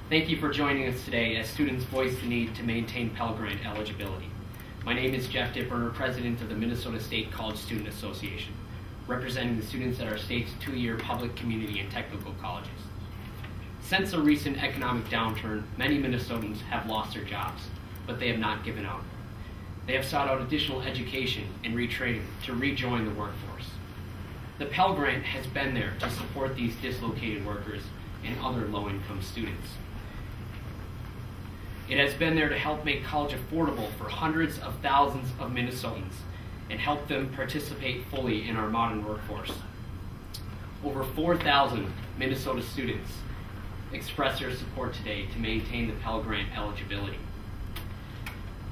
Thank you for joining us today as students voice the need to maintain Pell Grant eligibility. My name is Geoff Dittberner, President of the Minnesota State College Student Association, representing the students at our state's two-year public, community, and technical colleges. Since the recent economic downturn, many Minnesotans have lost their jobs, but they have not given up. They have sought out additional education and retraining to rejoin the workforce. The Pell Grant has been there to support these dislocated workers and other low-income students. It has been there to help make college affordable for hundreds of thousands of Minnesotans and help them participate fully in our modern workforce. Over 4,000 Minnesota students express their support today to maintain the Pell Grant eligibility.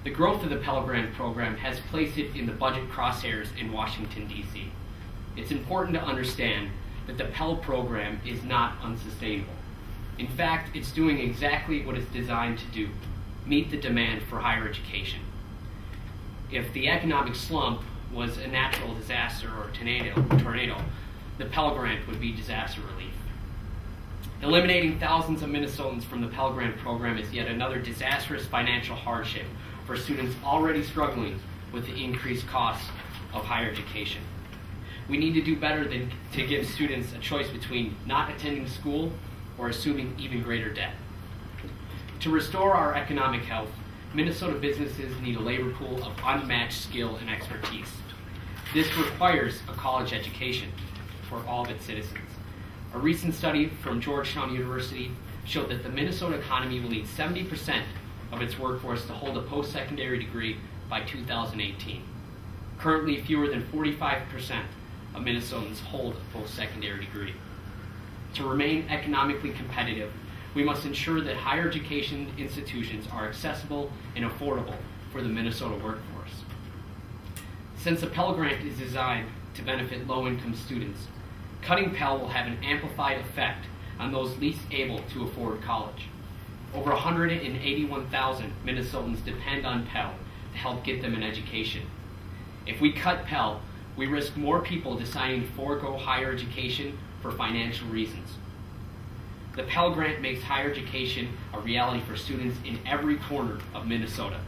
The growth of the Pell Grant program has placed it in the budget crosshairs in Washington, D.C. It's important to understand that the Pell program is not unsustainable. In fact, it's doing exactly what it's designed to do: meet the demand for higher education. If the economic slump was a natural disaster or tornado, the Pell Grant would be disaster relief. Eliminating thousands of Minnesotans from the Pell Grant program is yet another disastrous financial hardship for students already struggling with the increased costs of higher education. We need to do better than to give students a choice between not attending school or assuming even greater debt. To restore our economic health, Minnesota businesses need a labor pool of unmatched skill and expertise. This requires a college education for all of its citizens. A recent study from Georgetown University showed that the Minnesota economy will need 70% of its workforce to hold a post-secondary degree by 2018. Currently, fewer than 45% of Minnesotans hold a post-secondary degree. To remain economically competitive, we must ensure that higher education institutions are accessible and affordable for the Minnesota workforce. Since the Pell Grant is designed to benefit low-income students, cutting Pell will have an amplified effect on those least able to afford college. Over 181,000 Minnesotans depend on Pell to help get them an education. If we cut Pell, we risk more people deciding to forego higher education for financial reasons. The Pell Grant makes higher education a reality for students in every corner of Minnesota.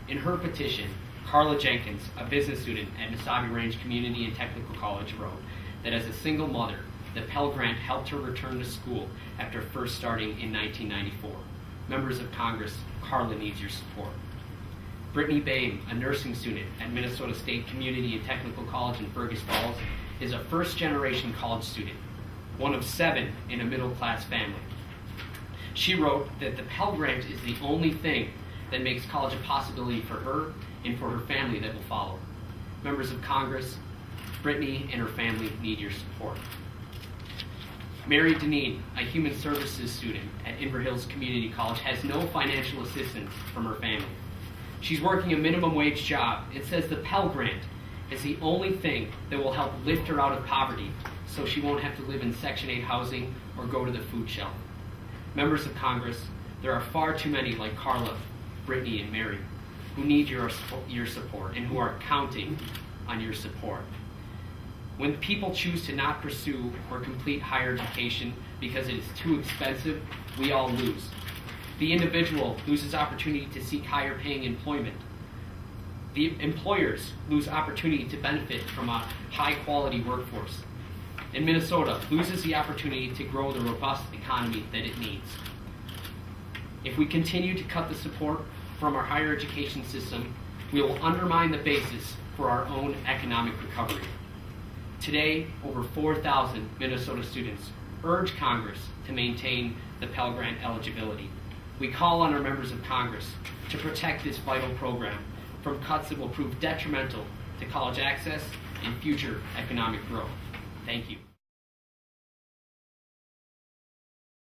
In her petition, Carla Jenkins, a business student at Mesabi Range Community and Technical College, wrote that as a single mother, the Pell Grant helped her return to school after first starting in 1994. Members of Congress, Carla needs your support. Brittany Bain, a nursing student at Minnesota State Community and Technical College in Fergus Falls, is a first-generation college student, one of 7 in a middle-class family. She wrote that the Pell Grant is the only thing that makes college a possibility for her and for her family that will follow. Members of Congress, Brittany and her family need your support. Mary Deneen, a human services student at Inver Hills Community College, has no financial assistance from her family. She's working a minimum wage job. It says the Pell Grant is the only thing that will help lift her out of poverty so she won't have to live in Section 8 housing or go to the food shelf. Members of Congress, there are far too many like Carla, Brittany, and Mary who need your support and who are counting on your support. When people choose to not pursue or complete higher education because it is too expensive, we all lose. The individual loses opportunity to seek higher paying employment. The employers lose opportunity to benefit from a high quality workforce. And Minnesota loses the opportunity to grow the robust economy that it needs. If we continue to cut the support from our higher education system, we will undermine the basis for our own economic recovery. Today, over 4,000 Minnesota students urge Congress to maintain the Pell Grant eligibility. We call on our members of Congress to protect this vital program from cuts that will prove detrimental to college access and future economic growth. Thank you.